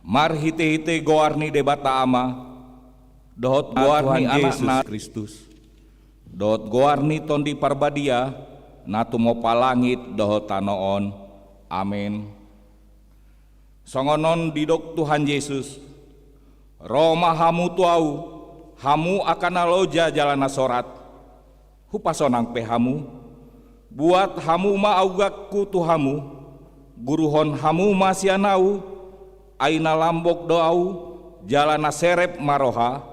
Mar hite-hite goarni debata ama, dohot goarni anak na Kristus, dohot goarni tondi parbadia, natumo palangit dohot tanoon, amin. Songonon didok Tuhan Yesus, Roma hamu tuau, hamu akan aloja jalan sorat, hupasonang pehamu, buat hamu maaugakku tuhamu, guruhon hamu masianau, aina lambok doau, jalana serep maroha,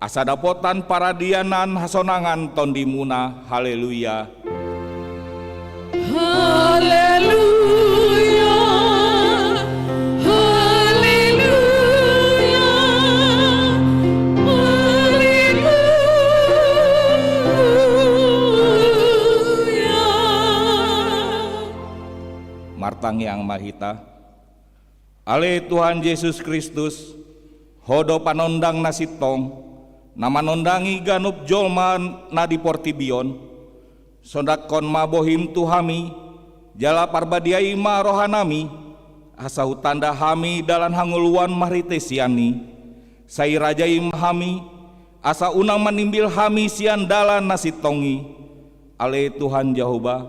asa dapotan paradianan hasonangan tondimuna, haleluya. Haleluya, haleluya, haleluya. Martang yang mahita, ale Tuhan Yesus Kristus, hodo panondang nasitong, nama nondangi ganup jolman nadi portibion, sondakon mabohim tuhami, jala parbadiai ma rohanami, asa hutanda hami dalan hanguluan mahritesiani, sai rajai hami, asa unang manimbil hami sian dalan nasitongi, ale Tuhan Jehovah,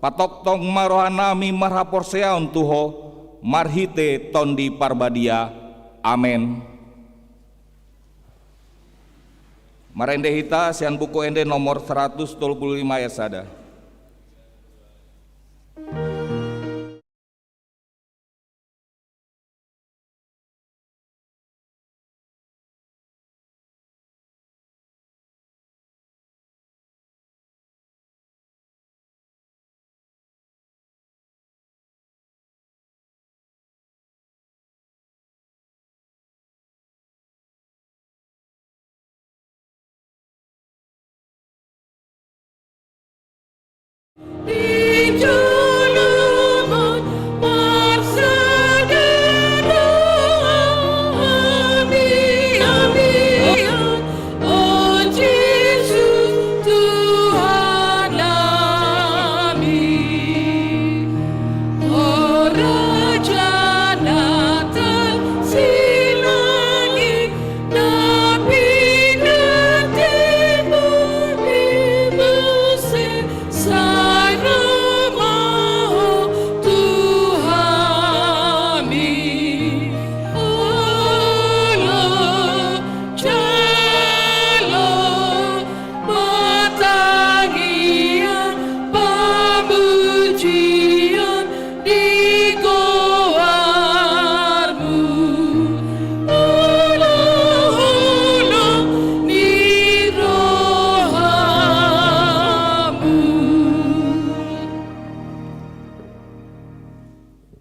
patok tong marohanami marhapor seaon tuho, marhite tondi parbadia, amen. Marende hita sian buku ende nomor 135 ya sada.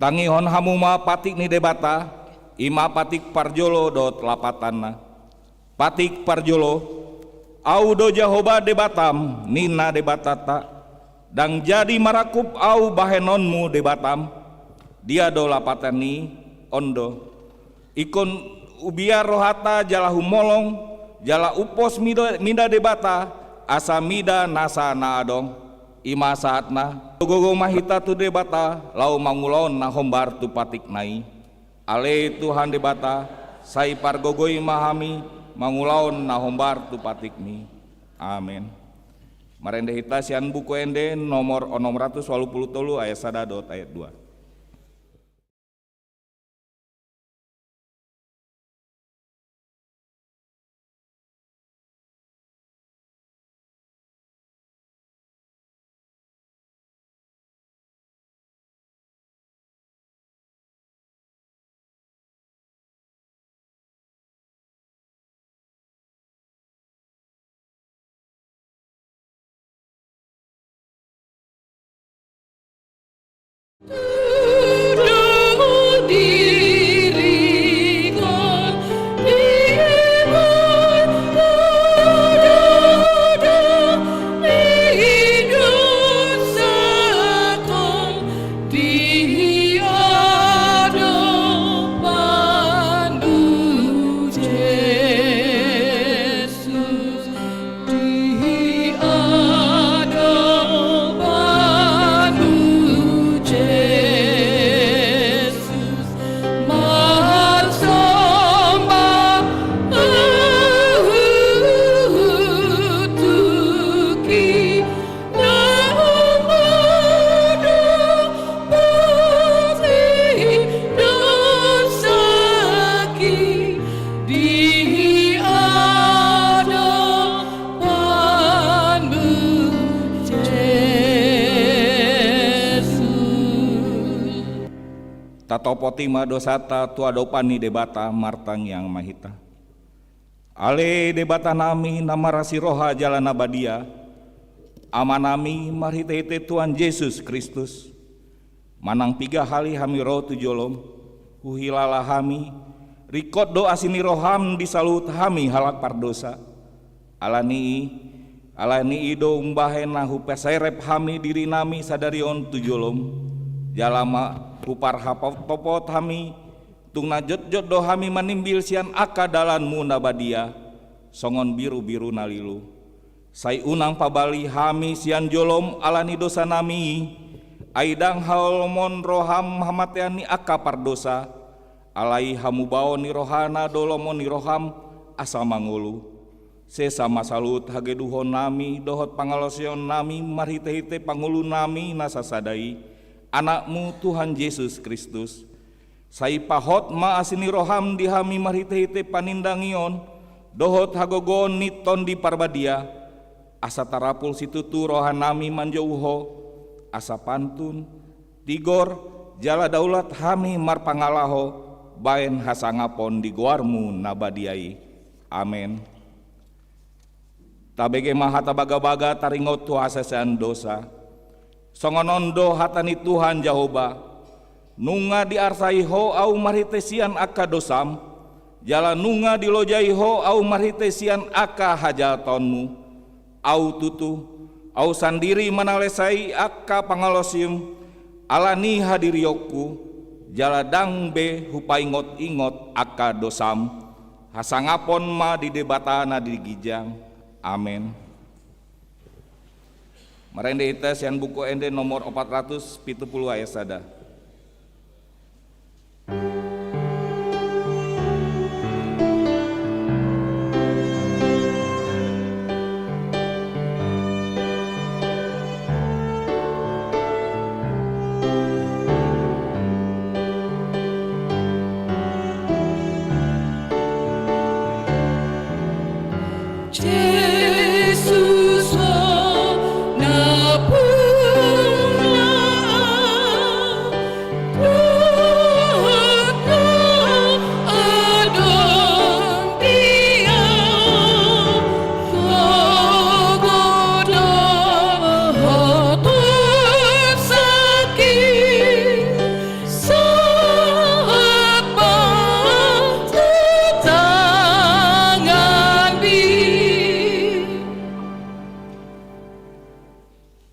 Tangihon hamuma patik ni debata, ima patik parjolo dot lapatanna. Patik parjolo, au do Jehovah debatam, nina debatata, dang jadi marakup au bahenonmu debatam, dia do lapatani ondo. Ikon ubiar rohata jala humolong, jala upos mida debata, asa mida nasa naadong. Ima saatna gogo mahita tu debata lau mangulon na hombar tu patik nai, ale Tuhan debata sai pargogoi mahami mangulaon na hombar tu patik ni, amin. Marende hita sian buku ende nomor 683 ayat 1 dot ayat 2. Di Patopotima dosata tuadopani debata martang yang mahita. Ale debata nami nama rasi roha jalan abadia. Amanami marhite Tuhan Yesus Kristus. Manang piga hali hami roh tujolom. Uhilala hami. Rikot doa sini roham disalut hami halak pardosa. Alani ido umbahena hupeserep hami diri nami sadarion tujolom. Jalama upar hapot hami tung najot-jot do hami manimbil sian aka dalanmu nabadia songon biru-biru nalilu sai unang pabali hami sian jolom alani dosa nami aidang halmon roham hamateani aka pardosa alai hamu baon ni rohana dolomon ni roham asa mangulu sesama salut hageduhon nami dohot pangalosion nami marhite-hite pangulu nami nasasadai anakmu Tuhan Yesus Kristus. Sai pahot ma asini roham dihami marhite-hite panindangion dohot hagogon niton di parbadia asa tarapul situtu rohanami manjauho asa pantun tigor jala daulat hami marpangalaho baen hasangapon di goarmu nabadiai. Amin. Tabege mahata baga-baga taringot tu asasan dosa songonondo hatani Tuhan Jahoba nunga diarsai ho au marhitesian aka dosam jala nunga dilojai ho au marhitesian aka hajatonmu au tutu au sandiri manalesai aka pangalosium alani hadirioku jala dangbe hupaingot-ingot aka dosam hasangapon ma di debatana di gijang. Amin. Marende ita sian buku ende nomor 470 ayat sada.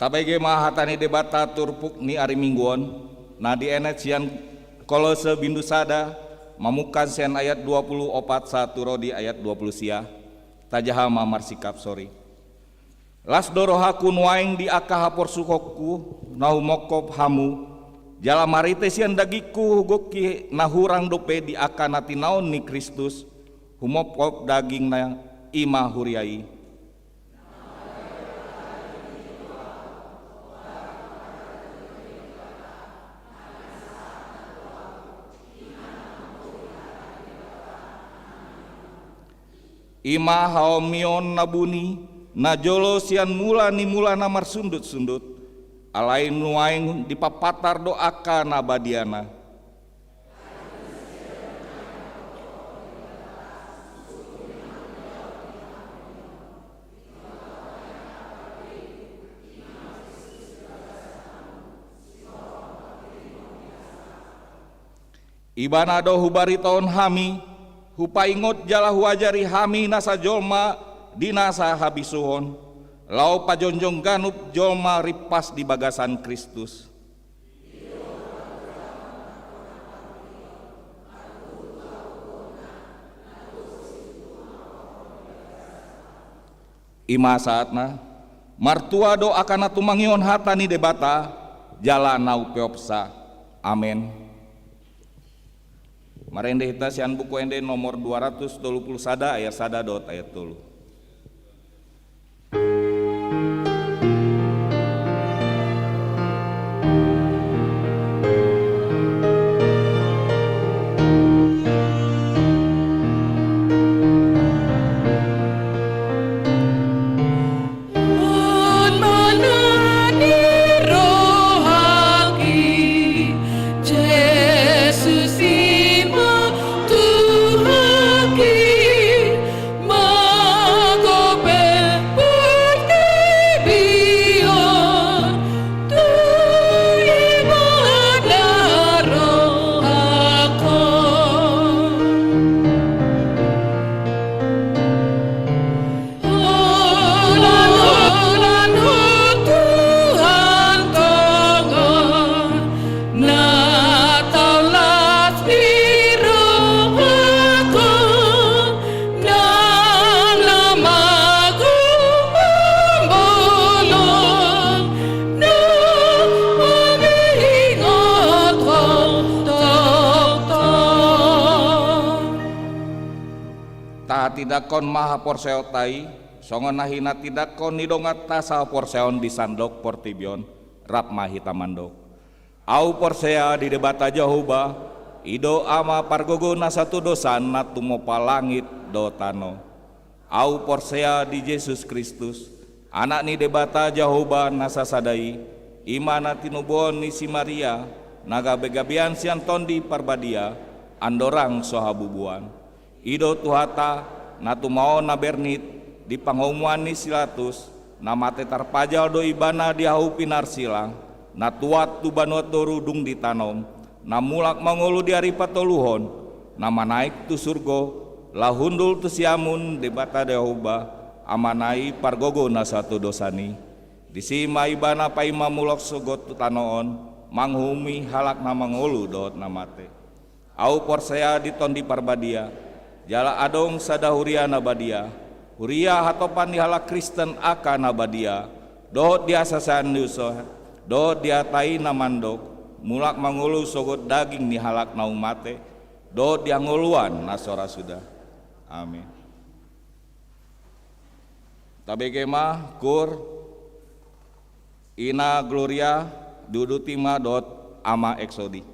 Tabege mahatani debata turpuk ni ari mingguon nadi enet sian kolose bindu sada mamukan sian ayat 24 satu rodi ayat 20 sia tajaha mamar sikap sorry las dorohaku nuaing di aka hapor sukoku nahu mokop hamu jala marite sian dagiku goki nahurang dope di aka nati naon ni Kristus humopop daging na ima huriai. Ima haomion nabuni najolo sian mula ni mula namar sundut-sundut alain nuaing dipapatar doaka nabadiana ibanado hubari taun hami hupaingot jala huajari hami nasa jolma dinasa habisuhon lau pajonjong ganup jolma ripas di bagasan Kristus. Ima saatna martua do akan atumangion hatani debata jala nau peopsa. Amin. Marende hita sian buku ende nomor 220 sada ayat sada dot ayat 3. Yesus Maraha tidak kon maha porseotai songon nahina tidak kon nidongat tasa porseon di sandok portibion rap mahita mandok au porsea di debata Jehovah ido ama pargogo na satu dosan na tumopa langit do tano au porsea di Yesus Kristus anak ni debata Jehovah nasa sadai imana tinubon ni si Maria naga begabian sianton di parbadia andorang sohabubuan ido tuhata natumao na bernit di panghomuan ni silatus namate tarpajal do ibana di hau pinar silang natuat tu banuat do rudung di tanom namulak mangolu di hari patoluhon nama naik tu surgo lahundul tu siamun debata Jehovah amanai pargogo na satu dosani disima ibana paima mulok sogot tu tanoon manghumi halak na mangolu dot namate au porsea di tondi parbadia jala adong sadahuria nabadia huria hatopan di halak Kristen aka nabadia dohot dia sasan yusoh dohot dia tai namandok mulak mangulu sogot daging ni halak naung mate dohot dia nguluan nasora sudah amin tabegema kur ina gloria dudutima dot ama eksodi.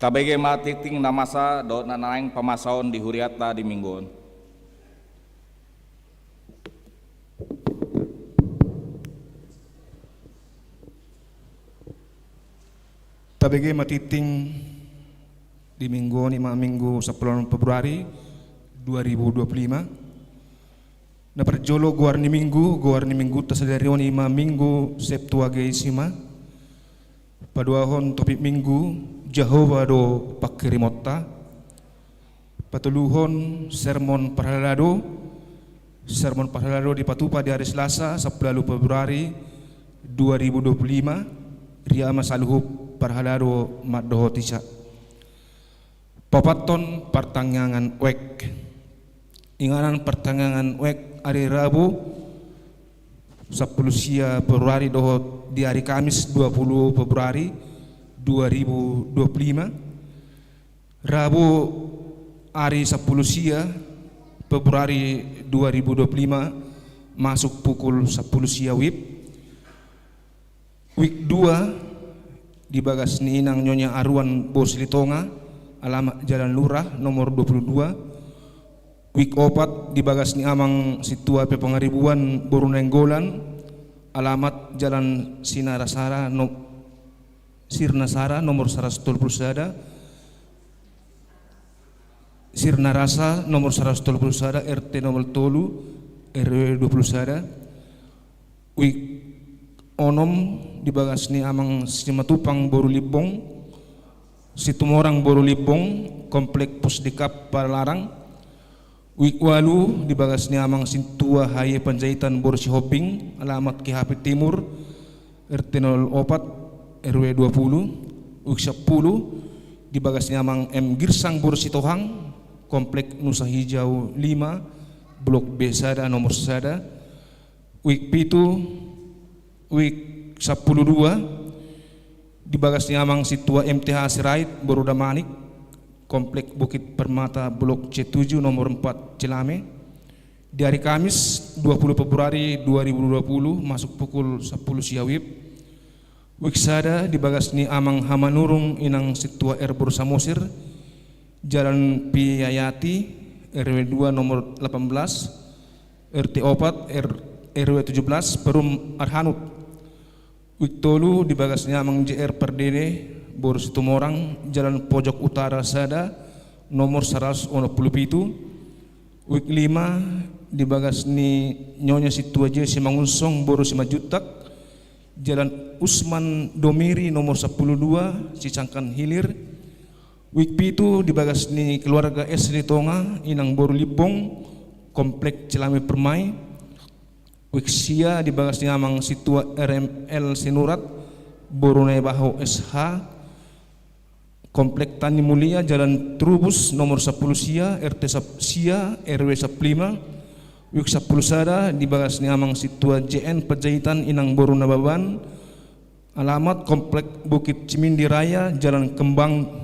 KBG matiting namasa do nanaing pamasaon di huriata di mingguan. KBG matiting di mingguan 5 minggu 10 Februari 2025. Na perjolo guarni minggu tasadarion 5 minggu Septuagesima. Paduahon topik minggu Jehovah do pakirimota. Patuluhon sermon parhalado dipatupa di hari Selasa 10 Februari 2025 ria masaluhub parhalado maddoho tisa. Papaton pertangangan wek. Inganan pertangangan wek hari Rabu 10 Februari doho di hari Kamis 20 Februari 2025. Rabu hari 10 Februari 2025 masuk pukul 10 WIB. Week 2 di bagas ni inang Nyonya Arwan Bos Litonga, alamat Jalan Lurah nomor 22. Week 4 di bagas ni amang situa Pepangaribuan Borunenggolan, alamat Jalan Sirnasara nomor 120 sada. Sirnarasa nomor 120 sada, RT nomor 3 RW 20 sada. Week 6 di bagas ni amang Simatupang Borulibong, Situmorang Borulibong, Komplek Pusdikap Paralarang. Week 8 di bagas ni amang Sintua Haye Panjaitan Borsi Hoping, alamat Kihapit Timur RT 04 RW 20. Week 10 di bagas ni amang M Girsang Borsi Tohang, Komplek Nusa Hijau 5 Blok B sada nomor sada. Week 12 di bagas ni amang Situa MTH Sirait Borudamanik, Komplek Bukit Permata Blok C7 nomor 4 Cilame. Di hari Kamis 20 Februari 2020 masuk pukul 10 siawib. Wiksada di bagas ni amang Hamanurung inang Situa Erbor Samosir, Jalan Piyayati RW 2 nomor 18 RT 4 RW 17 Perum Arhanut. Wiktolu di bagas ni amang JR Perdede Bor Situmorang, Jalan Pojok Utara Sada nomor 127. Week 5 di bagas ni Nyonya Situa J Simangunsong Bor Simajutak, Jalan Usman Domiri nomor 12 Cicangkan Hilir. Week 7 di bagas ni keluarga S Litonga inang Bor Libong, Komplek Cilame Permai. Week sia di bagas ni amang Situa RML Sinurat Borunai Baho SH, Komplek Tani Mulia Jalan Trubus nomor 10 sia RT sia RW 15. Week 10 sada di bagas ni amang Situa JN Pejahitan inang Boruna Baban, alamat Komplek Bukit Cimindi Raya Jalan Kembang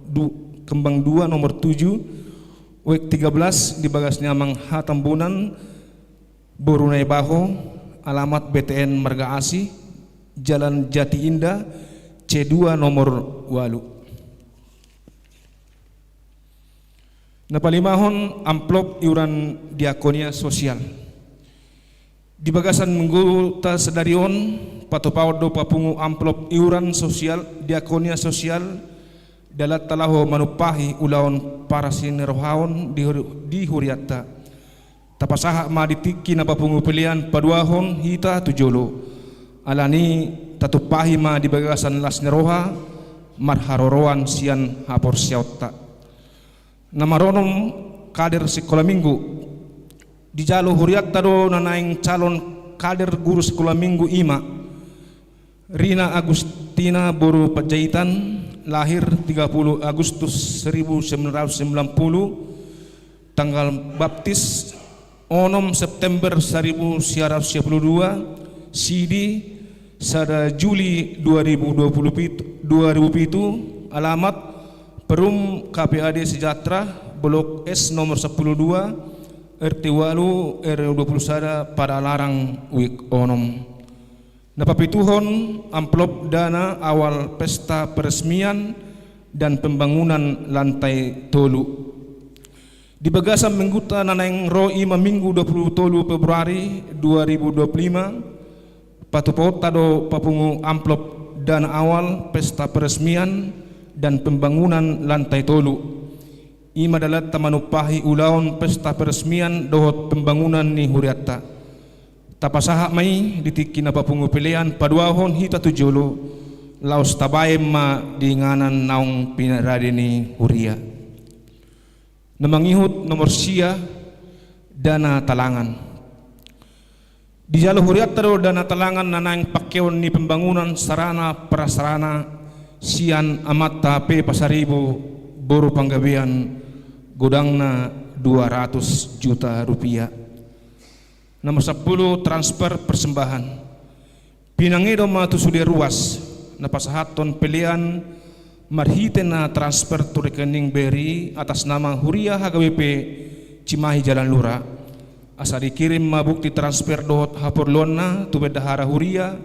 2 nomor 7. Week 13 di bagas ni amang Hatambunan Borunai Baho, alamat BTN Marga Asih Jalan Jati Indah C2 nomor 8. Napalimahon amplop iuran diakonia sosial. Di bagasan menggota sedarion patopawad do papungu amplop iuran sosial diakonia sosial dalat talaho manupahi ulaon para sinerohaon di huriata. Tapasaha maditiki na papungu pilihan paduahon hita tujolo. Alani tatupahi ma di bagasan las neroha marharoroan sian hapor siauta. Namaronom kader sekolah minggu di jalo huriat tado nanaing calon kader guru sekolah minggu ima Rina Agustina Boru Panjaitan, lahir 30 Agustus 1990, tanggal baptis 6 September 1922, Sidi sada Juli 2007, alamat Perum KPAD Sejahtera Blok S nomor 102 RT 8 RW 20 sada pada larang Wik Onom. Napapituhon amplop dana awal pesta peresmian dan pembangunan lantai tolu. Di bagasan mengguta nanang ro ima minggu 20 tolu Februari 2025 patupot tado papungu amplop dana awal pesta peresmian dan pembangunan lantai tolu. Ima dalat tamanupahi ulaon pesta peresmian dohot pembangunan ni huriatta. Tapasaha mai ditiki na papungu pilihan paduahon hita tujolo laos tabayem ma dinganan naung pinaradini huria. Namangihut nomor sia dana talangan. Di jalo huriatta do dana talangan nanang pakyawan ni pembangunan sarana prasarana sian amata pe pasaribu boru panggabean godangna 200 juta rupiah. Nomor 10 transfer persembahan. Pinangido matu sudah ruas na pasahaton pilihan marhiten na transfer to rekening BRI atas nama Huria HKBP Cimahi Jalan Lura. Asa dikirim mabukti transfer dohot haporlona tu bedahara Huria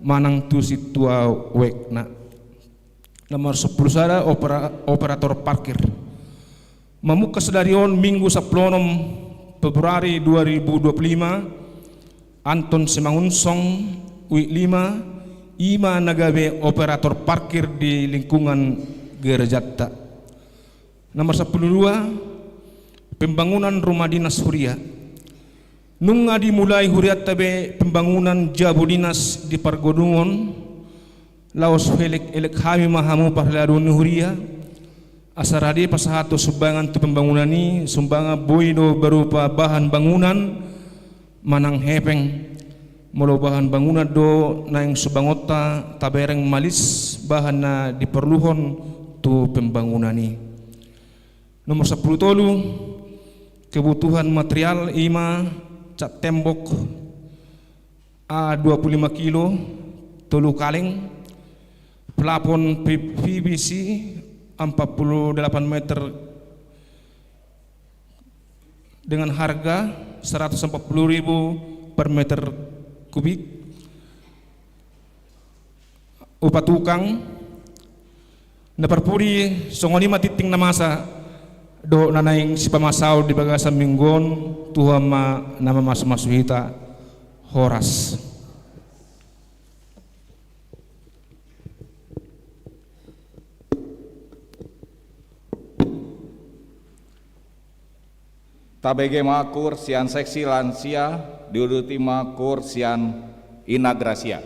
manang tu situa wekna. Nomor 10 sada operator parkir. Mamukas dari on Minggu 10 Februari 2025 Anton Semangunsong W5 ima nagabe operator parkir di lingkungan Gerjatta. Nomor 12 pembangunan rumah dinas Huria. Nunga dimulai Huriatta be pembangunan jabu dinas di Pargodungon laos elek hami mahamu parladun Huria. Asaradi pasahato sumbangan tu pembangunan ini sumbanga boido berupa bahan bangunan manang hepeng molo bahan bangunan do nang subangota tabereng malis bahan na diperluhon tu pembangunan ini. Nomor 10 tolu kebutuhan material ima cat tembok A25 kilo tolu kaleng plafon PVC 48 meter dengan harga 140.000 per meter kubik. Upah tukang na perpuri songoni matiting na masa do nanaing si pamasaw di bagasan minggon tuha ma nama masuhita horas. Tabege makur sian seksi lansia diuduti makur sian inagrasia.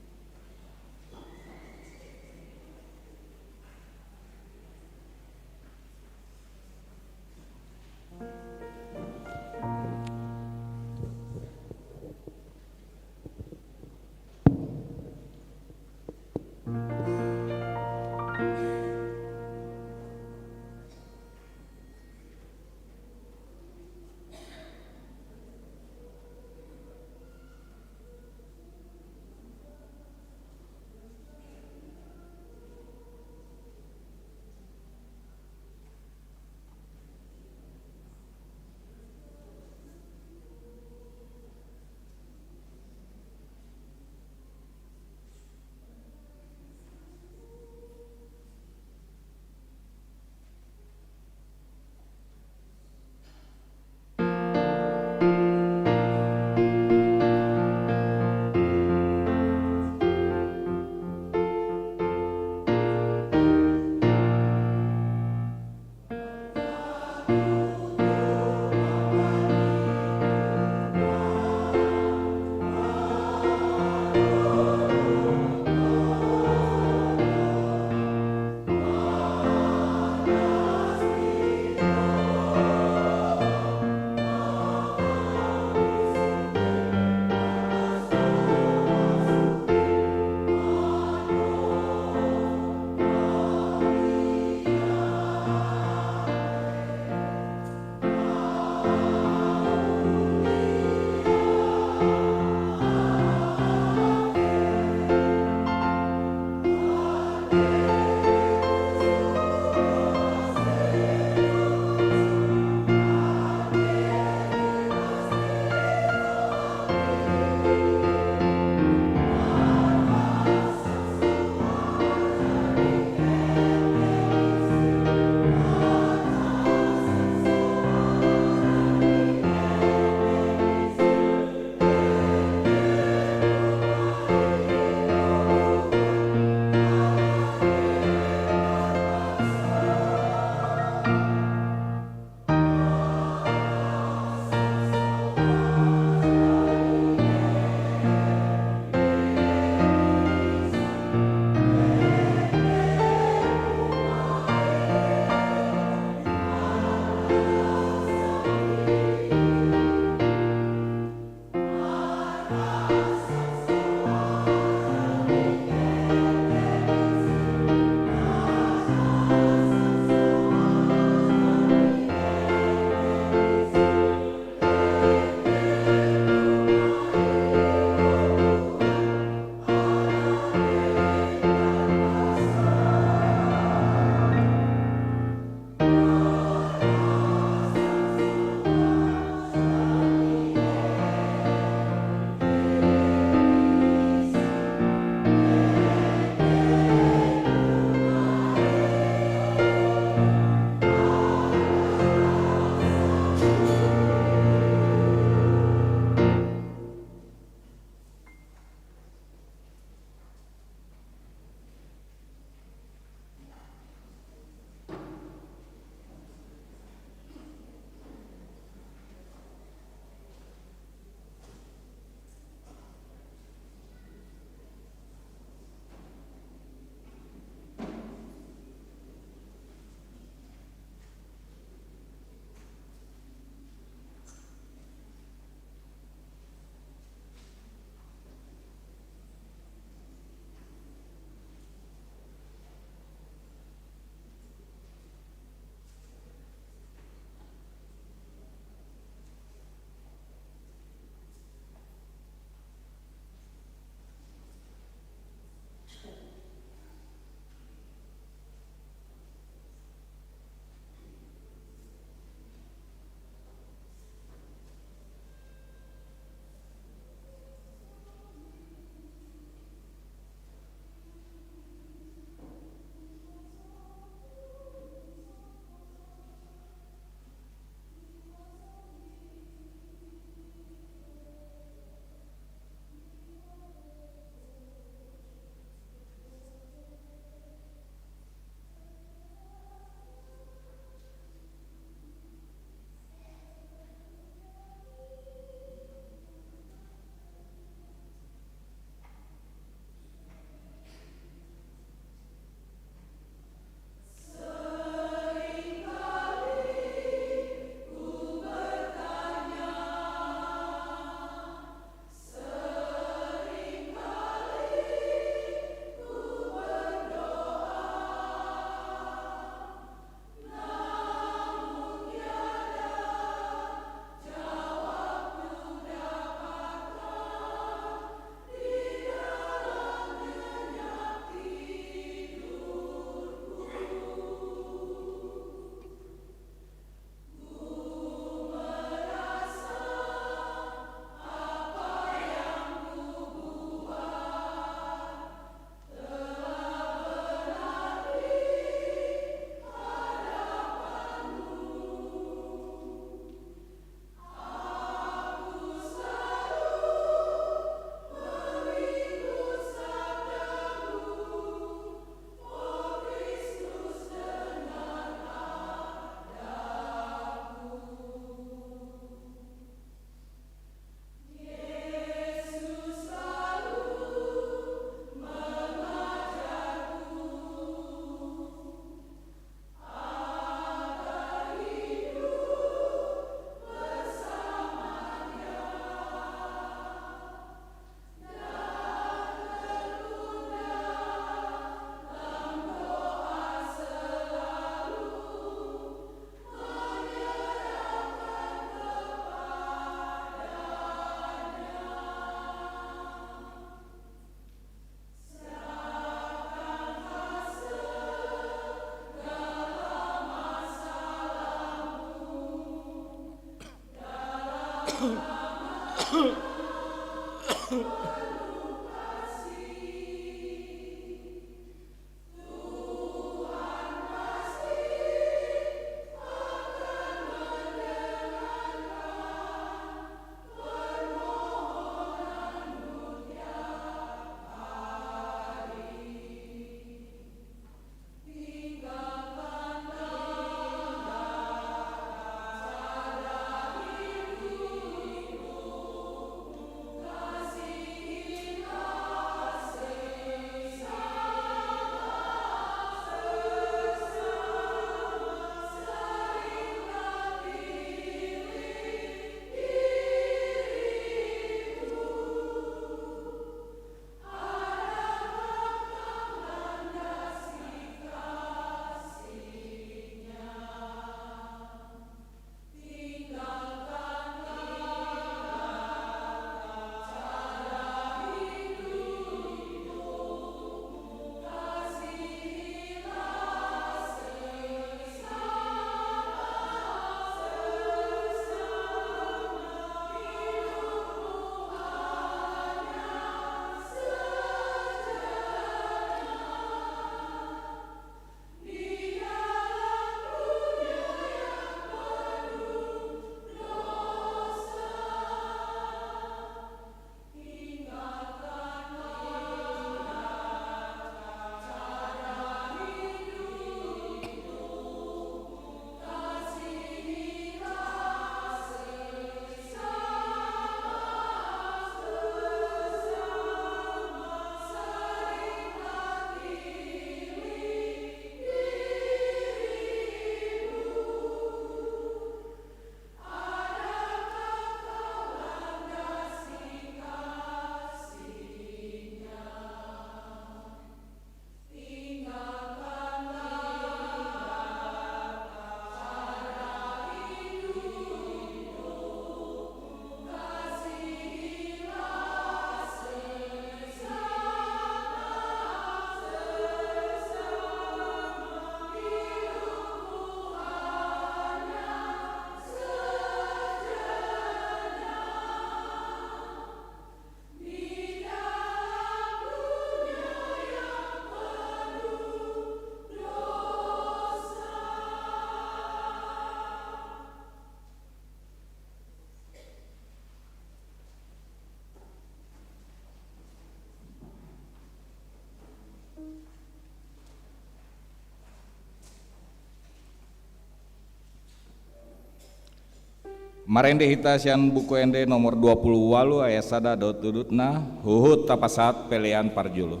Marende hita sian buku ende nomor 28 ayat sada dot tudutna huhut tapasat pelean parjolo.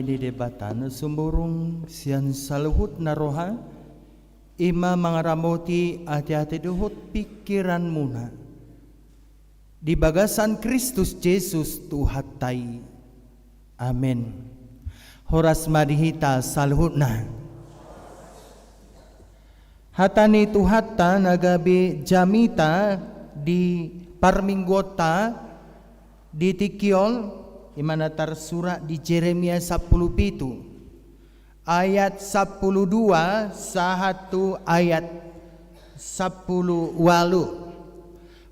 di debatan sumburung sian saluhut naroha ima mangaramoti hati-hati duhut pikiran muna di bagasan Kristus Yesus Tuhatai. Amin. Horas madihita saluhutna. Hatani Tuhata nagabi jamita di parminggota di Tikiol imana tersurat di Jeremia 17 ayat 12 sahatu ayat 10 walu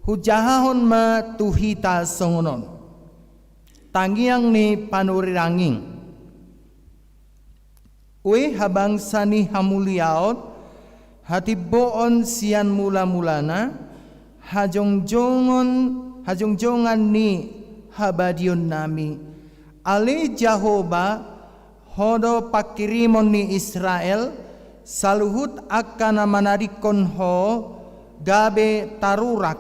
hujahahon ma tuhita songonon tangiang ni panuriranging we habang sani hamuliaot hatiboon sian mula-mulana hajongjongan ni habadion nami ale Jehovah hodo pakirimon ni Israel saluhut akan manadikon ho gabe tarurak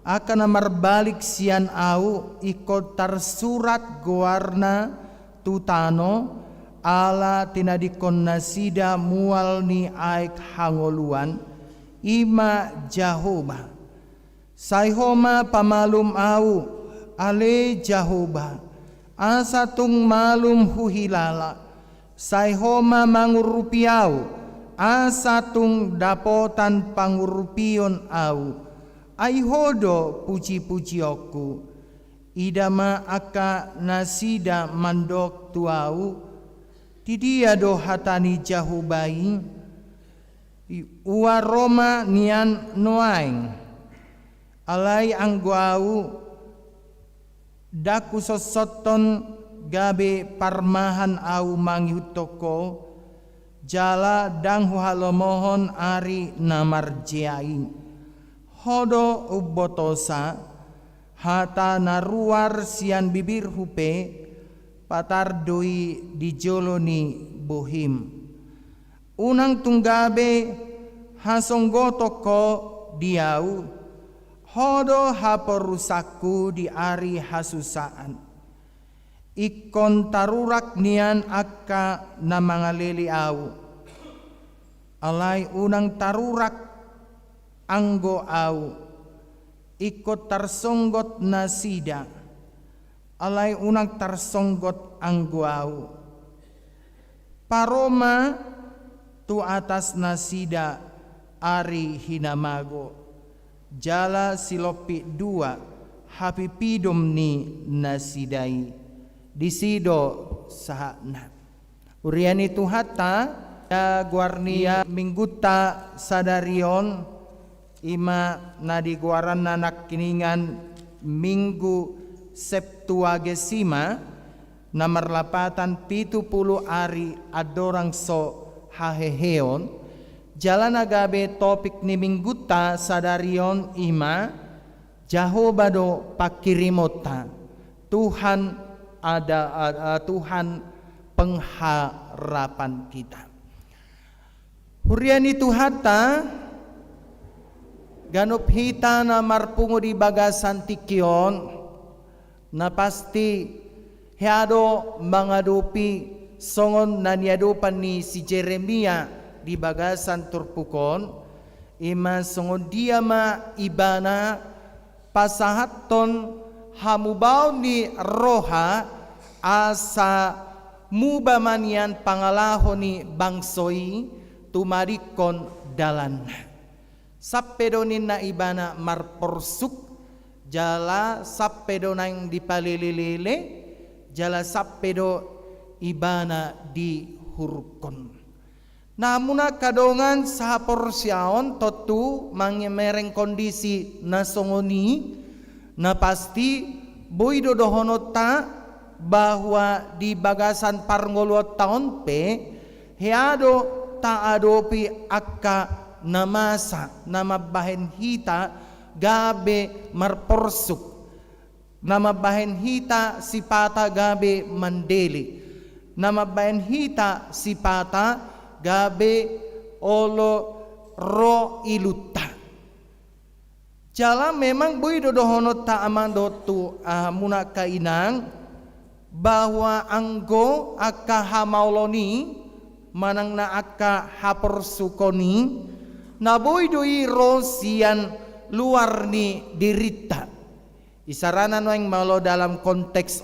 akan marbalik sian au ikot tersurat guarna tutano ala tinadikon nasida mual ni aik hangoluan ima Jehovah saihoma pamalum au ale Jehovah asatung malum huhilala saihoma mangurupiau asatung dapotan pangurupion au aihodo puji-puji oku idama aka nasida mandok tuau tidia do hatani Jehobai uaroma nian noaing alai angguau daku sosoton gabe parmahan au mangyutoko jala danghu halomohon ari namarjiai hodo ubotosa hata naruar sian bibir hupe patardoi dijoloni bohim unang tunggabe hasonggotoko diau hodo haporusaku di ari hasusaan ikon tarurak nian akka namangalili au alai unang tarurak anggo au ikot tarsonggot nasida alai unang tarsonggot anggo au paroma tu atas nasida ari hinamago jala silopi 2 hapipidom ni nasidai disido sahana uriani tuhata ya guarnia mingguta sadarion ima nadi guaran nanak kiningan minggu Septuagesima nomor 8 ari adorang so haheheon jalan agabe topik ni mingguta sadarion ima Jehovah do pakirimota Tuhan ada Tuhan pengharapan kita huriani tuhata ganop hita na marpungo di bagasan tikion na pasti heado mangadupi songon na niadupan ni si Jeremia di bagasan turpukon ima songon dia ma ibana pasahaton hamubau ni roha asa mubamanian pangalaho ni bangsoi tumarikon dalan sappedonin na ibana marporsuk jala sappedo nang dipalililile jala sappedo ibana di hurukon namun kadongan sa porsyaon totu mangyemereng kondisi na songoni na pasti boy dodohonota bahwa di bagasan parngolot taon pe heado taadopi akka namasa namabahen hita gabe marporsuk namabahen hita sipata gabe mandeli namabahen hita sipata gabe olo ro ilutta jala memang boy dodohonot ta amando tu muna kainang bahwa anggo aka hamauloni manang na aka hapersukoni naboy doi rosian luar ni dirita. Isarana no yang malo dalam konteks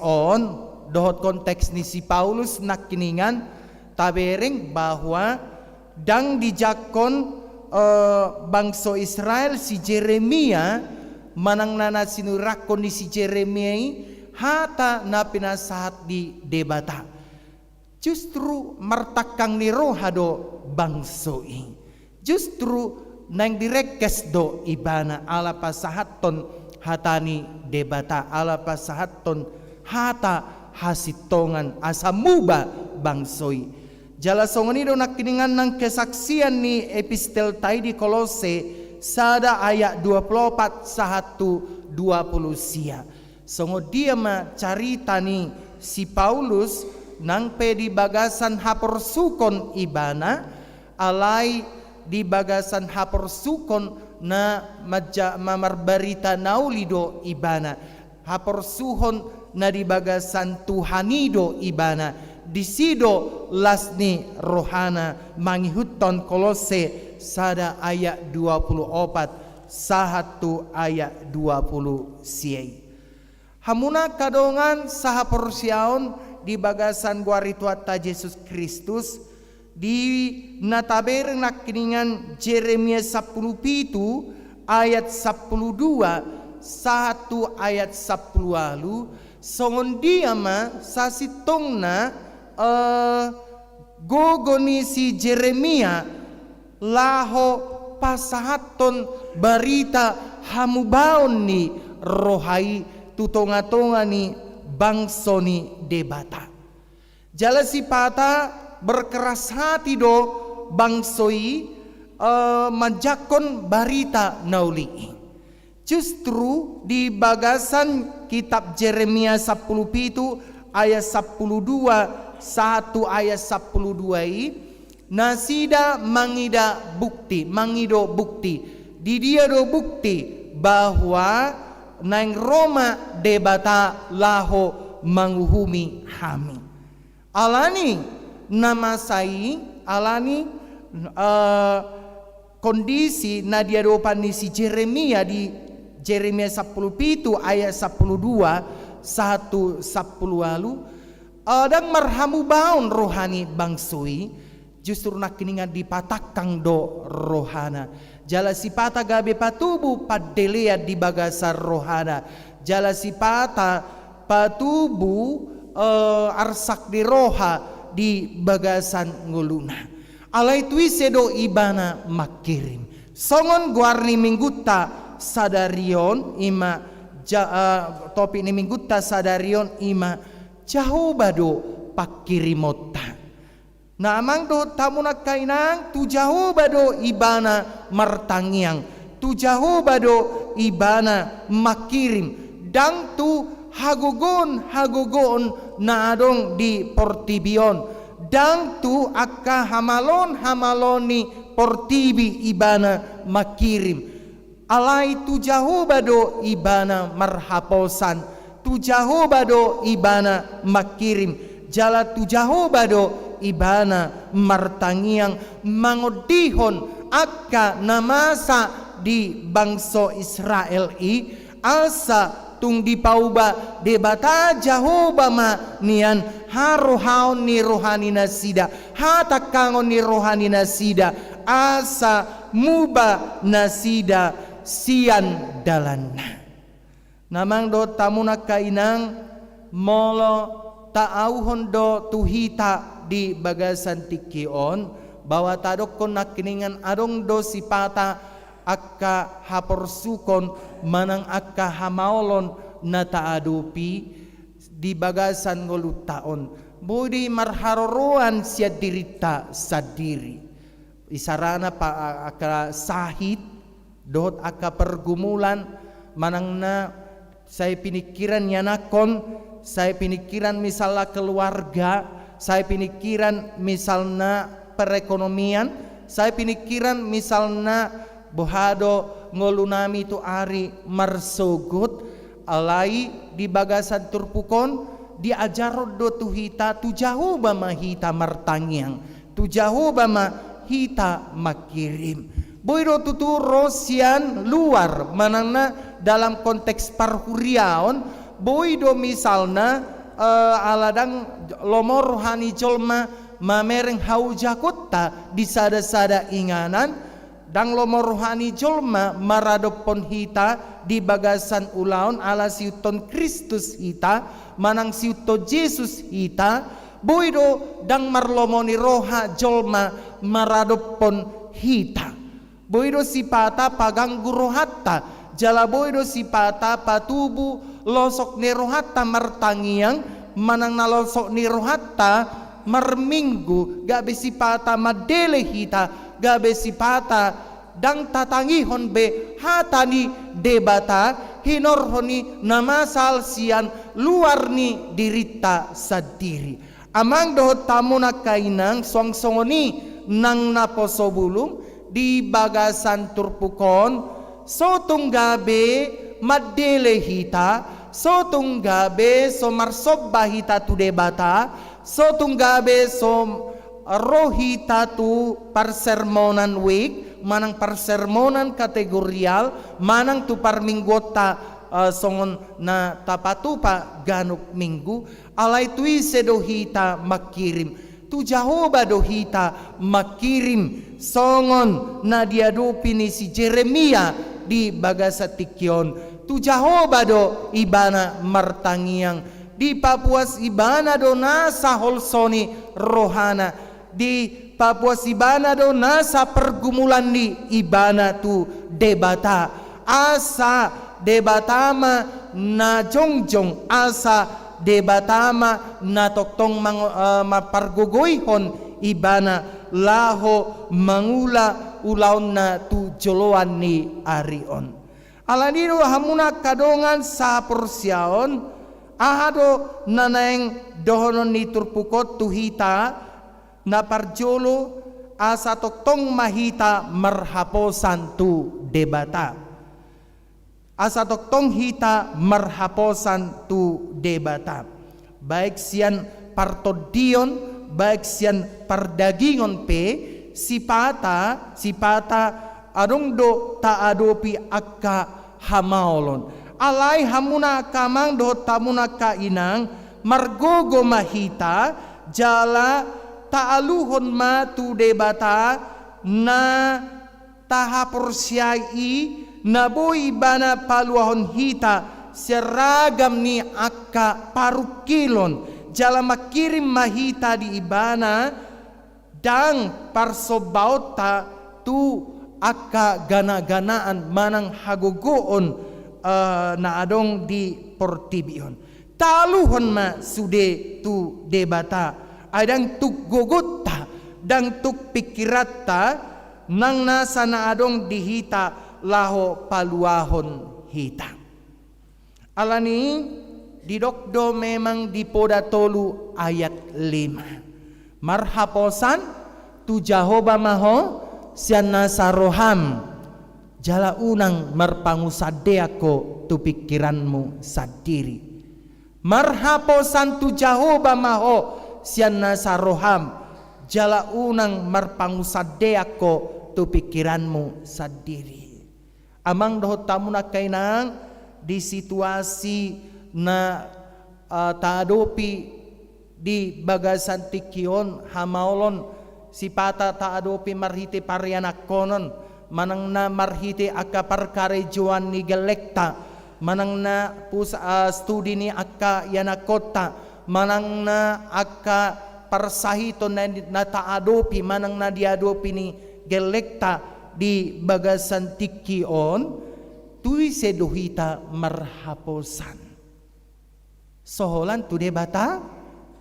dohot konteks ni si Paulus nakiningan tabering bahwa dang dijakon bangsa Israel si Jeremia manang nana sinurakon ni si Jeremia hata na pinasahat di debata. Justru martakang ni rohado bangsoi. Justru nang direkes do ibana ala pasahaton hatani debata ala pasahaton hata hasitongan asa muba bangsoi. Jala songoni do nakiningan ng kesaksian ni epistel tay di Kolose sada ayat 24 sahatu 20 sia. Songo dia ma carita ni si Paulus nang pedi bagasan hapersukon ibana alai di bagasan hapersukon na mamarbarita naulido ibana hapersuhon na di bagasan Tuhanido ibana disido lasni rohana mangihuton Kolose sada ayat 24 sahatu ayat 20 siai. Hamuna kadongan saha persyaon di bagasan guarituat ta Yesus Kristus di natabereng nakiningan Jeremia 10 ayat 12 satu ayat 10 lalu songon dia ma sasitong na gogoni si Jeremia laho pasahaton barita hamubaon ni rohai tutonga-tonga ni bangso ni debata. Jala si pata berkeras hati do bangsoi manjakon barita nauli. Justru di bagasan kitab Jeremia 10 ayat 12 satu ayat 12 nasida mangido bukti di dia do bukti bahwa nang Roma debata laho manguhumi hami alani nama sai alani kondisi nadia dopan ni si Jeremia di Jeremia 10 ayat 12 satu 10 lalu dan marhamu baun rohani bangsui justru nakiningan dipatakang do rohana jala sipata gabe patubu padelea di bagasar rohana jala sipata patubu arsak di roha di bagasan nguluna alai tuisedo ibana makirim songon guarni mingguta sadarion ima topi ni mingguta sadarion ima jauh bado pakirimota na amang do tamu nakainang tu jauh bado ibana martangiang tu jauh bado ibana makirim dang tu hagogon na adong di Portibion dang tu akka hamaloni Portibi ibana makirim alai tu jauh bado ibana marhaposan tu jauh bado ibana makirim jala tu jauh bado ibana martangiang mangodihon akka namasa di bangsa Israel asa tung dipauba debata Jehovah ma nian harohaon ni rohani nasida hatakangon ni rohani nasida asa muba nasida sian dalanna namang do tamuna kainang molo taauhon do tuhita di bagasan tikion bahwa tadokon nakiningan adong do sipata akka hapersukon manang akka hamaolon na taadupi di bagasan ngolutaon budi marharoruan siya dirita sadiri isarana pa akka sahit dot akka pergumulan manang na saya pinikiran yanakon saya pinikiran misalnya keluarga saya pinikiran misalnya perekonomian saya pinikiran misalnya bohado ngolunami tu ari marsogut alai di bagasan turpukon diajar do tu hita tu jauh bama hita martangiang, tu jauh bama hita makirim. Boiro tutu rosian luar manana dalam konteks parhuriaon, boido misalna aladang lomo rohani jolma mamereng hauja kota di sada-sada inganan, dang lomo rohani jolma maradopon hita di bagasan ulaon ala siuton Kristus hita, manang siuto Yesus hita, boido dang marlomoni roha jolma maradopon hita. Boido sipata paganggu rohatta, jala boido sipata patubu losok ni rohatta martangiang, manang nalosok ni rohatta marminggu, gabe sipata madele hita, gabe sipata dang tatangihon be hatani debata hinorhoni namasal sian luar ni dirita sadiri. Amang dohot tamu na kainang songsongoni nang naposobulung di bagasan turpukon, sotong gabe madele hita, sotong gabe so marsobba hita tu debata, sotong gabe so rohita tu parsermonan week, manang parsermonan kategorial, manang tu parminggota songon na tapatupa ganuk minggu, alay tui sedohita makirim, tu Jahoba dohita makirim songon na diadupi ni si Jeremia di Bagasatikyon, tu Jahoba do ibana martangiang, di Papuas ibana do nasa holsoni rohana, di Papuas ibana do nasa pergumulan ni ibana tu debata, asa debatama na jongjong, asa debatama na toktong mapargugoyhon ibana laho mangula ulaw na tu joloan ni arion. Alaniro hamuna kadongan sa porsyaon ahado nanaeng dohonon ni turpukot tuhita na parjolo asa toktong mahita marhaposan tu debata. Asa toktong hita marhaposan tu debata, baik sian partodion, baik sian pardagingon pe sipata adong do taadopi akka hamaolon, alay hamuna kamang do tamuna kainang margogo mahita jala taaluhon ma tu debata na tahaporsyai naboy bana paluahon hita seragam ni akka parukilon jala makirim mahita di ibana dang parsobauta tu akka gana-ganaan manang hagogoon na adong di portibion taluhon ma sude tu debata adang tuk gogota dang tuk pikirata nang nasa na adong dihita laho paluahon hita. Alani didokdo memang di poda tolu ayat 5. Marhaposan tu Jahoba maho sian nasaroham jala unang marpangusadeako tu pikiranmu sadiri. Marhaposan tu Jahoba maho sian nasaroham jala unang marpangusadeako tu pikiranmu sadiri. Amang dohot tamu na kainang di situasi na taadopi di bagasan tikyon hamaolon sipata taadopi marhite parianak konon manang na marhite akka parkarejuan ni gelekta manang na studi ni akka yanakota manang na akka parsahito na taadopi manang na diadopi ni gelekta di bagasan tikyon tui sedohita marhaposan soholan tu debata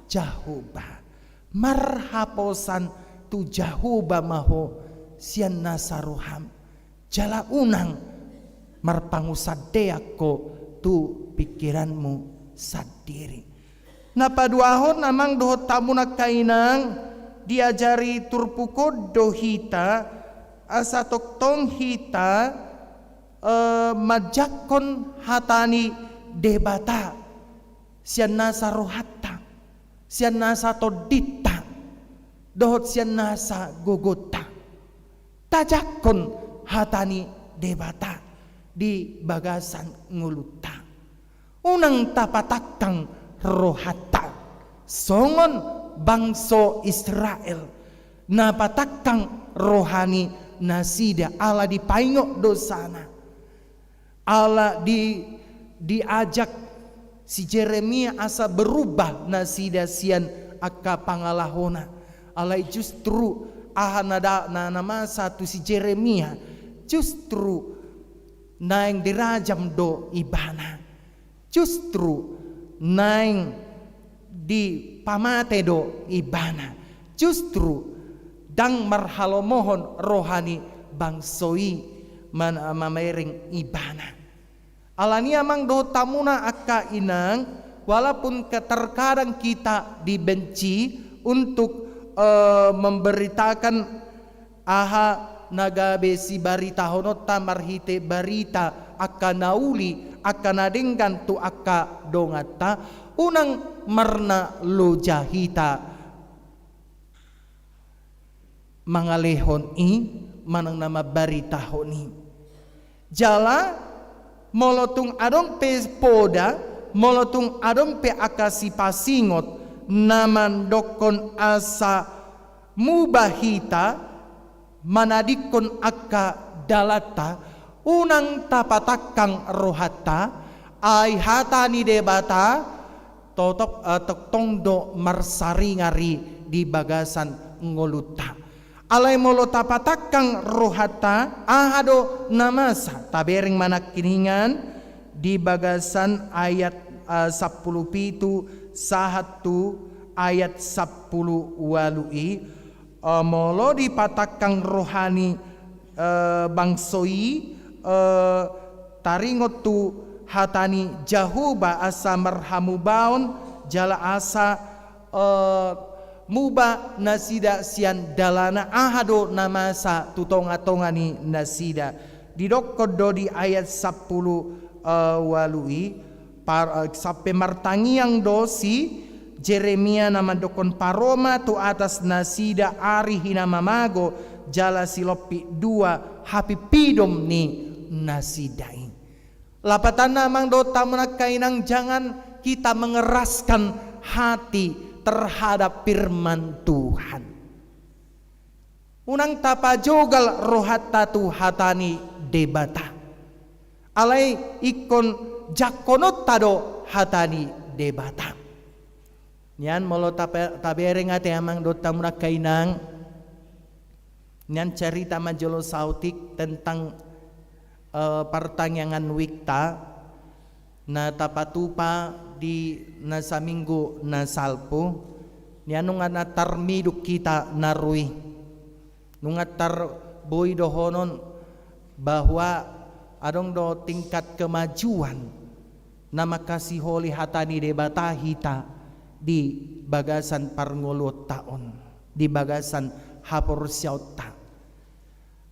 Jahoba marhaposan tu Jahoba maho sian nasaroham jala unang marpangusadeako tu pikiranmu sadiri. Napaduahon namang dohot tamu na kainang diajari turpukod dohita asa toktong hita majakon hatani debata sian nasa rohatta, sian nasa todita, dohot sian nasa gogota. Tajakon hatani debata di bagasan nguluta. Unang tapatakang rohatta, songon bangso Israel, napatakang rohani nasida ala dipaingok dosana. Allah diajak si Jeremia asa berubah nasida sian akka pangalahona. Allah justru ahanada na nama satu si Jeremia justru naing dirajam do ibana. Justru naing di pamate do ibana. Justru dang marhalomohon rohani bangsoi mamering ibana. Alani amang do tamuna akka inang, walaupun terkadang kita dibenci untuk memberitakan aha nagabe si barita honota marhite barita akka nauli akka nadenggan tu akka dongata unang marna lojahita mangalehon manang nama barita honi jala molotung adong pe poda molotung adong pe akasi pasingot naman dokon asa mubahita manadikon akka dalata unang tapatakang rohata ay hatani debata totok toktondo marsaringari di bagasan ngoluta alay molo tapatakang rohata ahado namasa tabering manakiningan di bagasan ayat 10 sahatu ayat 10 walui molo dipatakang rohani bangsoi taringot tu hatani jahuba asa marhamubaon jala asa muba nasida sian dalana ahado namasa tutonga-tongani nasida didokkodo di ayat 10 walui sampai martangiang dosi Jeremia nama dokon paroma tu atas nasida ari hina mamago jala silopi 2 hapi pidom ni nasidai lapatan namang do tamunak kainang jangan kita mengeraskan hati terhadap firman Tuhan unang tapajogal rohata tu hatani debata alai ikon jakonot tado hatani debata. Nyan molo tabereng ate amang do tamunak kainang. Nyan cerita majolo sautik tentang pertanyaan wikta na tapatupa di nasa minggu na salpo. Nyan nung anatar miduk kita narui. Nung atar boy dohonon bahwa adong do tingkat kemajuan na makasiholi hatani debata hita di bagasan parngolot taon di bagasan hapor syauta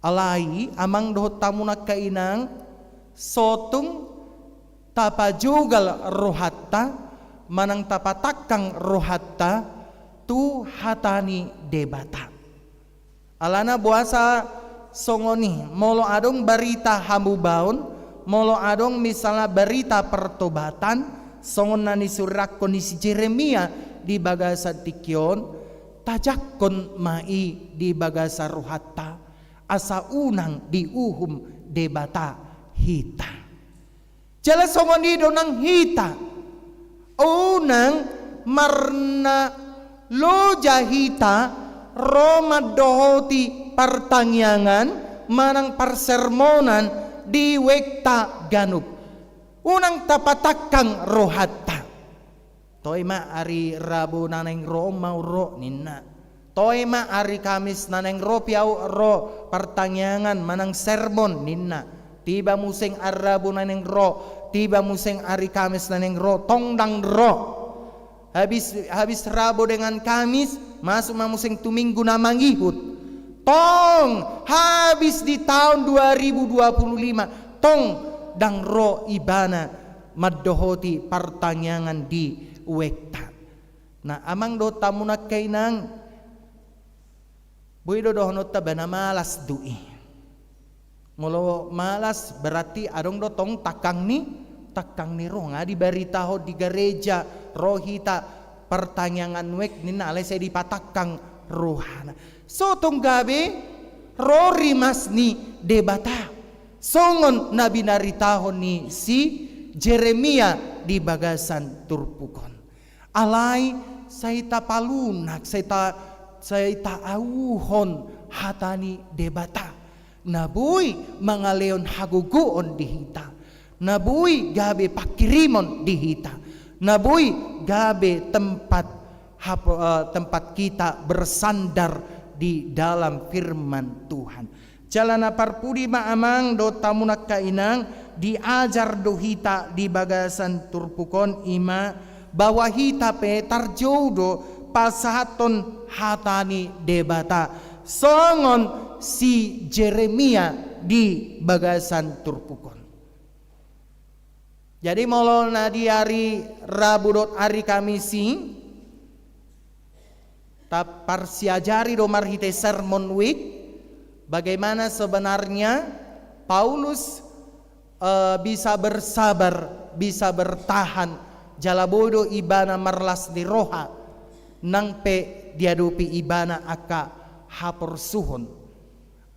alai amang do tamunak kainang sotung tapajugal rohatta manang tapatakang rohatta tu hatani debata alana buasa songoni molo adong berita hambubaon molo adong misalnya berita pertobatan songon nani surak kondisi Jeremia di bagasa tikyon tajakon mai di bagasa rohata asa unang di uhum debata hita jala songon di donang hita unang marna loja hita Roma dohoti pertanyaan manang persermonan di wekta ganub unang tapatakang rohatta toy ma ari Rabu naneng ro mauro ninna toy ma ari Kamis naneng ro piau ro pertanyaan manang sermon ninna tiba museng ari Rabu naneng ro tiba museng ari Kamis naneng ro tongdang ro habis Rabu dengan Kamis masuk museng tu minggu na mangihut tong habis di tahun 2025 tong dang ro ibana maddohoti pertanyaan di wekta. Nah amang do tamunak kainang buido dohonot tabana malas dui. Molo malas berarti adong dotong takang ni roh nga di beritaho di gereja rohita pertanyaan wek nina alay saya dipatakang rohana. So tong gabi rori mas ni debata songon nabi naritahon ni si Jeremia di bagasan turpukon. Alay saya palunak saya auhon hatani debata. Nabuy mga leon haguguon dihita. Nabuy gabe pakirimon dihita. Nabuy gabe tempat kita bersandar di dalam firman Tuhan. Jalana parpudi maamang do tamunak kainang diajar do hita di bagasan turpukon ima bahwa hita pe tarjodo pasahaton hatani debata. Songon si Jeremia di bagasan turpukon. Jadi molo na di hari Rabu dot hari Kamisi tapar siajari do marhite sermon week bagaimana sebenarnya Paulus bisa bersabar, bisa bertahan jalabodo ibana marlas di roha nang pe diadupi ibana aka hapor suhon.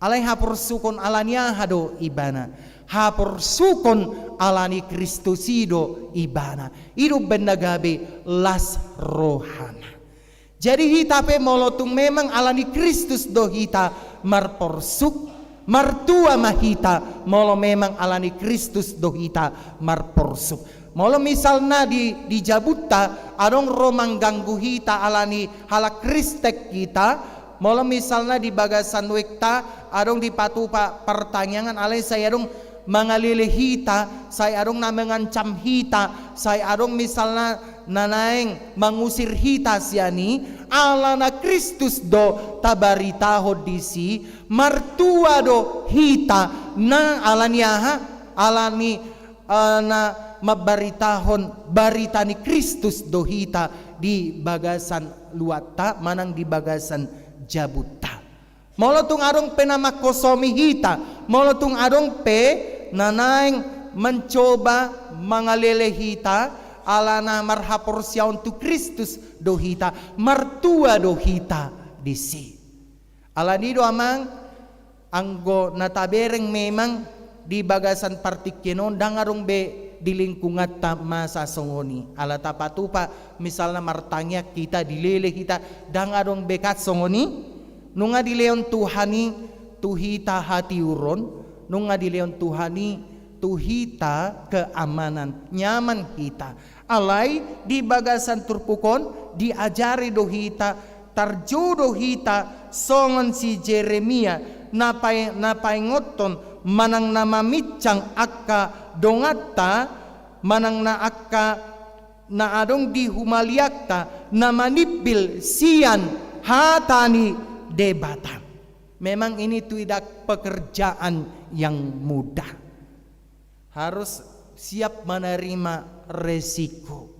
Alay hapor sukon alania hado ibana. Hapor sukon alani Kristusido ibana. Idu bendagabe las rohana. Jadi hita pe molotung memang alani Kristus do hita marporsuk. Martua mahita molo memang alani Kristus do hita marporsuk. Molo misalna di Jabuta adong romang ganggu hita alani hala Kristek kita. Molo misalna di bagasan wekta adong di patupa pertanyaan alay saya adong mangalili hita, saya adong na mengancam hita, saya adong misalna nanaeng mangusir hita siani alana Kristus do tabaritaho disi martua do hita na alaniaha alani na mabaritahon baritani Kristus do hita di bagasan luata manang di bagasan Jabuta. Molotung adong penamakosomi hita, molotung adong pe nanaing mencoba mangalele hita alana marhapor siya untuk Kristus do hita martua do hita disi. Alani do amang anggo natabereng memang di bagasan partikenon dangarong be di lingkungan ta masa songoni ala tapatupa misalnya martanya kita dilele kita dangarong bekat songoni nunga dileon tuhani tuhita hati uron nunga dileon tuhani tuhita keamanan nyaman hita alay di bagasan turpukon diajari dohita tarjudo hita songon si Jeremia napay ngoton manang namamitsang akka dongata manang na akka na adong di humaliakta na manipil siyan hatani debata. Memang ini tidak pekerjaan yang mudah. Harus siap menerima resiko.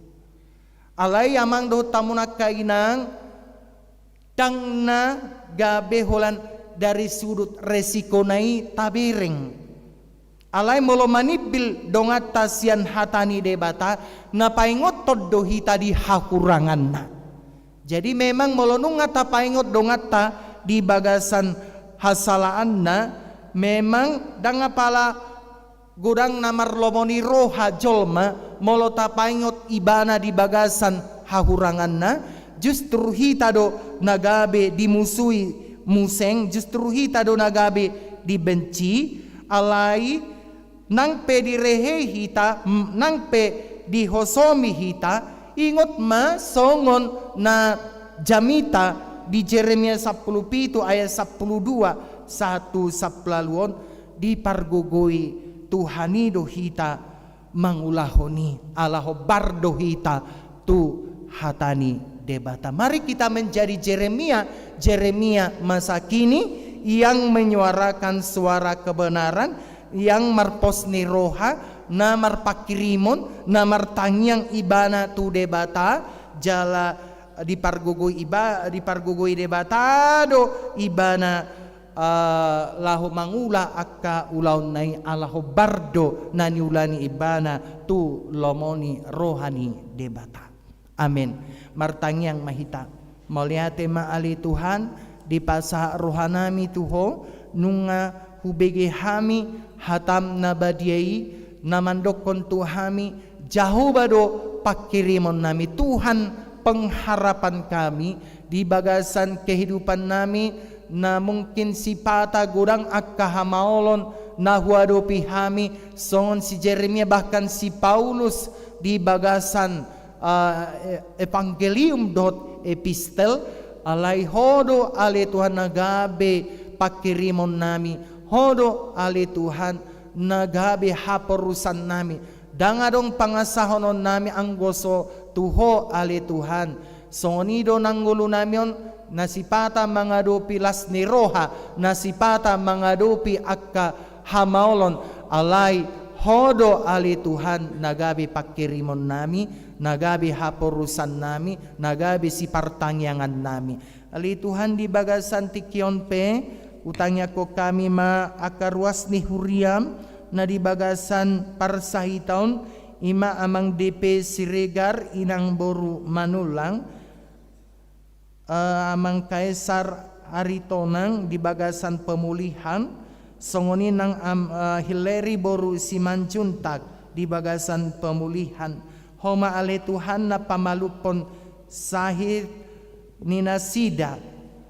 Alay amang do tamunak kainang tangna gabe holan dari sudut resiko nai tabireng. Alay molo manipil dongata sian hatani debata napaingot toddo hita di hakuranganna. Jadi memang molo nunga tapaingot dongata di bagasan hasalaanna memang danga pala gudang namar lomoni roha jolma molo tapaingot ibana di bagasan hakuranganna justru hita do nagabe dimusui museng justru hita do nagabe dibenci alai nang pe direhe hita nang pe dihosomi hita ingot ma songon na jamita di Jeremia 17 ayat 12 satu saplaluon di pargogoi Tuhani dohita mangulahoni alaho bardohita tu hatani debata. Mari kita menjadi Jeremia masa kini yang menyuarakan suara kebenaran, yang marpos ni roha na marpakirimon na martangyang ibana tu debata jala dipargugoi debatado ibana lahu mangula akka ulaw nai alaho bardo na niulani ibana tu lomoni rohani debata. Amin. Martangyang mahita maliate maali Tuhan di pasah rohanami tuho nunga hubege hami hatam nabadiai namandokon tuhami jauh bado pakirimon nami Tuhan pengharapan kami di bagasan kehidupan nami na mungkin si pata gurang akka hamaolon na huadopi hami songon si Jeremia bahkan si Paulus di bagasan evangelium dot epistel alai hodo ale Tuhan nagabe pakirimon nami hodo ale Tuhan nagabe haporusan nami dangadong pangasahonon nami ang goso tuho ale Tuhan sonido nanggulo namion nasipata mangadupi las ni roha nasipata mangadupi akka hamaolon alay hodo ale Tuhan nagabe pakirimon nami nagabe haporusan nami nagabe si partangyangan nami ali Tuhan di bagasan tikyon pe utangnya ko kami akaruas ni huriam na di bagasan parsahitaon ima amang DP Siregar inang boru manulang amang Kaisar Aritonang di bagasan pemulihan songoni nang Hileri boru Simanjuntak di bagasan pemulihan homa ale Tuhan na pamalupon sahid nina sida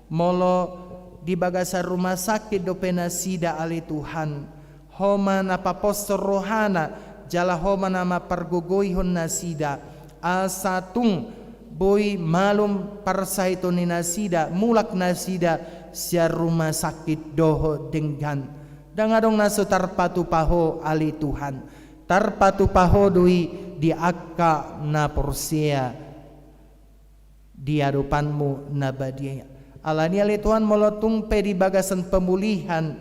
molo di bagasan rumah sakit dopena sida ale Tuhan homa na papostor rohana jala homa nama pargogoyhon na sida asatung boy malum parsaito ni nasida mulak nasida sia rumah sakit doho denggan dangadong naso tarpatu paho ali Tuhan tarpatu paho dui di akka na porsia di hadapanmu na badia alani ali Tuhan molotung pe di bagasan pemulihan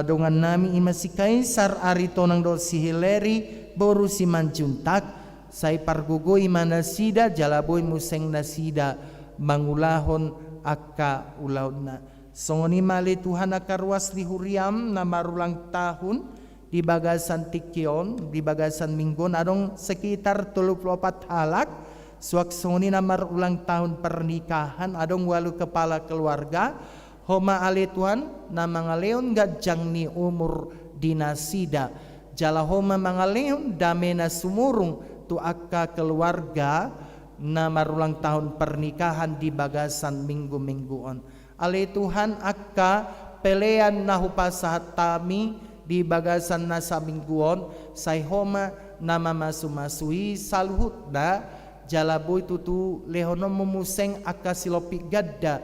dongan nami ima si Kaisar Aritonang do si Hileri boru si Manjuntak say pargugoy manasida jalaboy museng nasida mangulahon akka ulaw na songoni mali Tuhan akaruas di huriam na marulang tahun di bagasan tikyon di bagasan minggon adong sekitar 34 halak suak songoni na marulang tahun pernikahan adong 8 kepala keluarga homa ale Tuhan na mga leon gajang ni umur dinasida jala homa mga leon dame na sumurung tu akka keluarga na marulang tahun pernikahan di bagasan minggu-mingguon ale Tuhan akka pelean na hupasahat tami di bagasan na sa mingguon say homa na mamasu-masui saluhut na jalaboy tutu lehonom mumuseng akka silopi gadda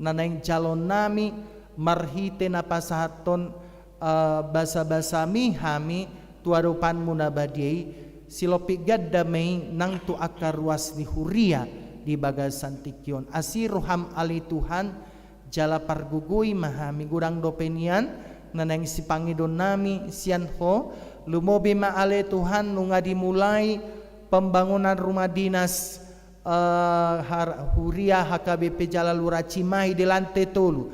naneng jalon nami marhite na pasahaton basa-basa mi hami tuarupan munabadiai silopi gadda may nang tu akaruas ni huria di bagasan tikyon asiruham ali Tuhan jala pargugoy mahami gurang dopenian naneng si Pangidon nami sian ho lumobi maale Tuhan nunga dimulai pembangunan rumah dinas huria HKBP Jalalura Cimahi di lantai tolu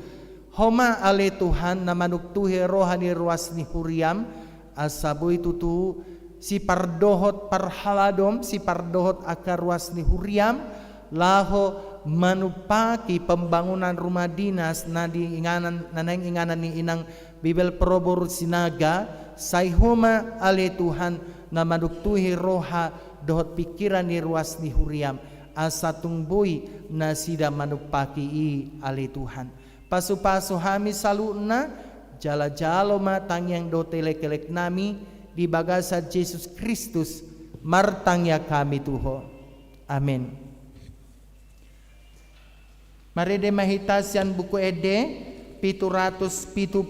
homa ale Tuhan na manuktuhe rohani ruas ni huriam asaboy tutu si pardohot parhaladom si pardohot akar ruas ni huriam laho manupaki pembangunan rumah dinas na di inganan nanang inganan ni inang Bibel Probor Sinaga say homa ale Tuhan na manuktuhe roha dohot pikiran ni ruas ni huriam asa tungboy na sida manupaki i ali Tuhan pasu-pasu hami saluna jala-jalo matang yang do telek-telek nami di bagasa Yesus Kristus martangya kami tuho amin. Marede mahitasian buku ede 770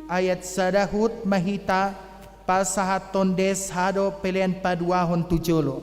ayat sadahut mahita pasahaton des hado pelian paduahon tujolo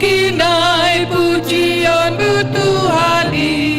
kinai pujian Tuhani.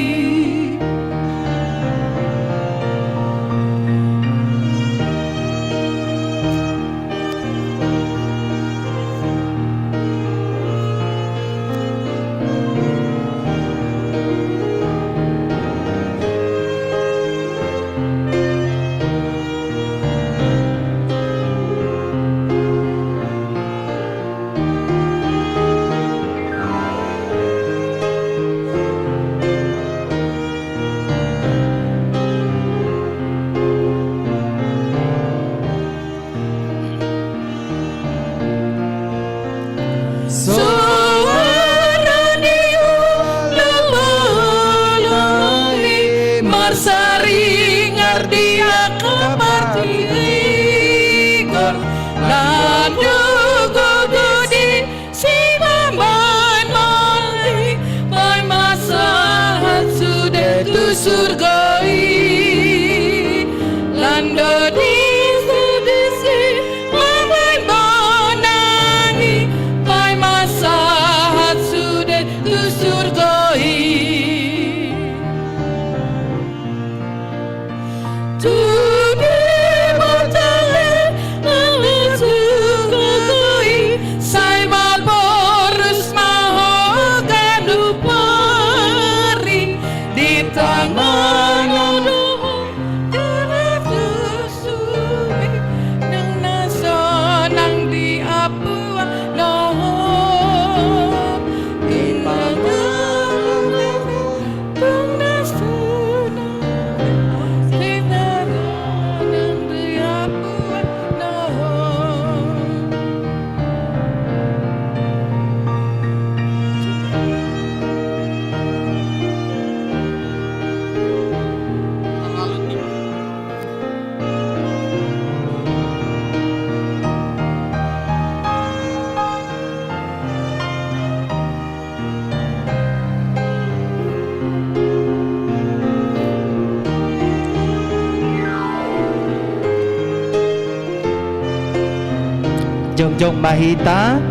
Jongjong mahita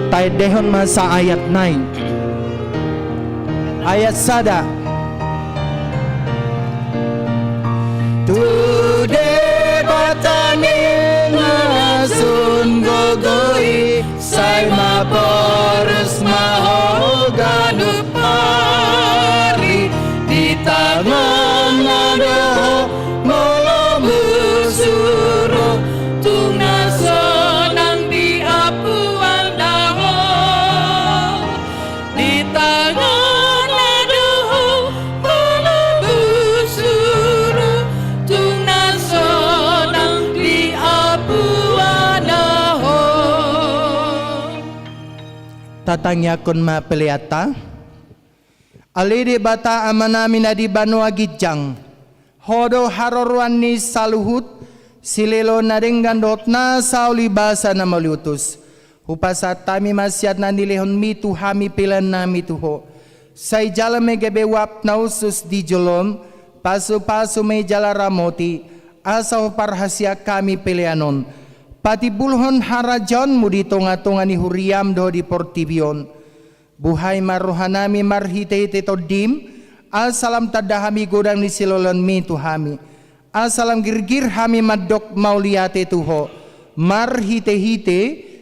tay dehon masa ayat 9 ayat sada tude batani nasun gogoi sai ma porus mahoganu pari di tangan nado molo musuro tungaso tatangya kun ma peliata alidi bata amanami nadi banua gijang hodo haroruan ni saluhut silelo naringgandotna sauli basa na maliutus upasat tami masyad na nilehon mitu hami pilan na mituho say jala me gebe wap na usus di jolom pasu me jala ramoti asaw parhasya kami pilianon pati bulhon harajon mu di tonga-tonga ni huriam do di portibion buhay maruhanami marhite to dim asalam tadahami godang ni silolon mi tuhami asalam girgir hami madok mauliate tuho marhite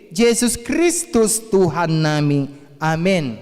Yesus Kristus Tuhan nami amin.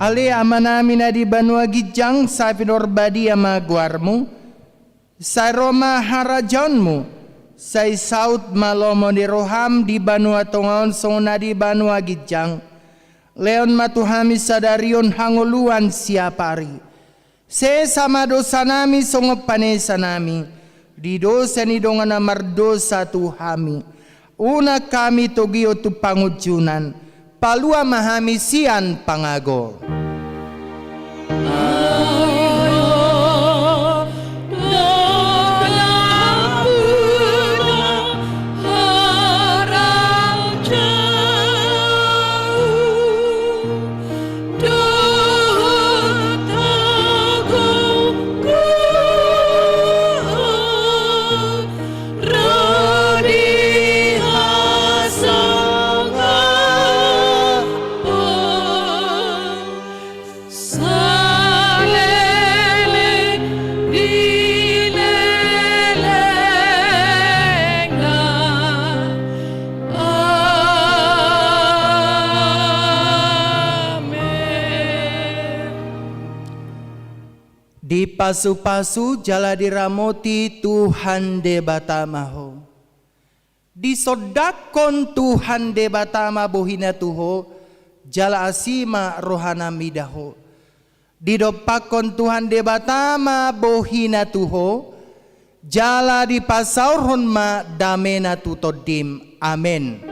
Ali amanami na di banua gijang sa pinorbadi ama guarmu, sa Roma harajonmu, Say saut malomo di roham di banua tongaon sona di banua gijang. Leon matuhami sadarion hanguluan siapari. Se sama dosa nami songo panesa nami. Di dosa ni dongana mardosa tuhami. Una kami togio tu pangujunan. Palua mahami sian pangago. Di pasu-pasu jala diramoti Tuhan debatamaho. Di sodakon Tuhan debatama bohina tuho jala asima rohana midaho. Di dopakon Tuhan debatama bohina tuho jala di pasaurhon ma damena tutodim. Amin.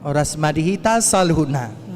Oras madihita salhuna.